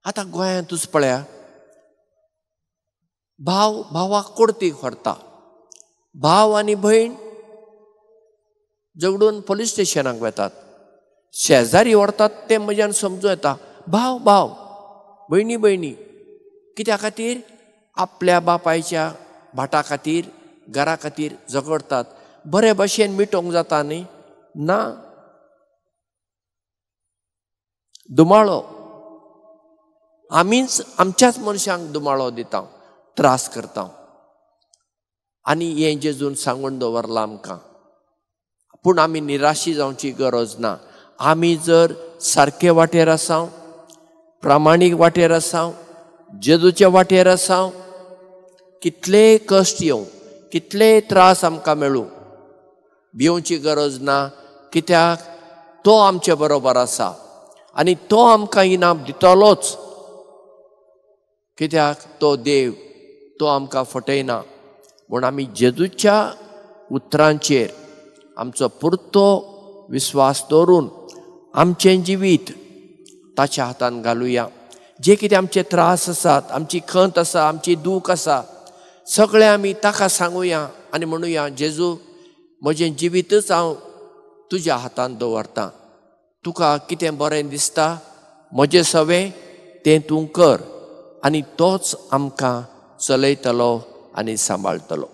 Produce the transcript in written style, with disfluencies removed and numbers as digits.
आतां गोंयांतूच पळया, भाव भावाक कोर्टीक व्हरता, भाव आनी भयण झगडून पुलीस स्टेशनाक वतात, शेजारी व्हरतात ते म्हज्यान समजूं येता, भाव भाव भयणी भयणी, कित्या खातीर? आपल्या बापायच्या भाटा खातीर, घरा खातीर झगडटात. बरे भशेन मिटोवंक जाता न्ही? ना. दुमाळो आमीच आमच्याच मनशांक दुमाळो दिता, त्रास करता. आनी हें जेजून सांगून दवरलां आमकां. पूण आमी निराशी जावची गरज ना. आमी जर सारके वाटेर आसां, प्रामाणीक वाटेर आसां, जेजूच्या वाटेर आसां, कितलेय कश्ट येवं, कितलेय त्रास आमकां मेळूं, भिवची गरज ना. कित्याक तो आमचे बरोबर आसा आनी तो आमकां इनाम दितलोच. कित्याक तो देव, तो आमकां फटयना. म्हूण आमी जेजूच्या उतरांचेर आमचो पुरतो विस्वास दवरून आमचें जिवीत ताच्या हातान घालुया. जे कितें आमचे त्रास आसात, आमची खंत आसा, आमची दूख आसा, सगळें आमी ताका सांगुया आनी म्हणुया, जेजू म्हजें जिवीतच हांव तुज्या हातान दवरतां. तुका कितें बरें दिसता म्हजें सवें तें तूं कर, आनी तोच आमकां चलयतलो आनी सांबाळटलो.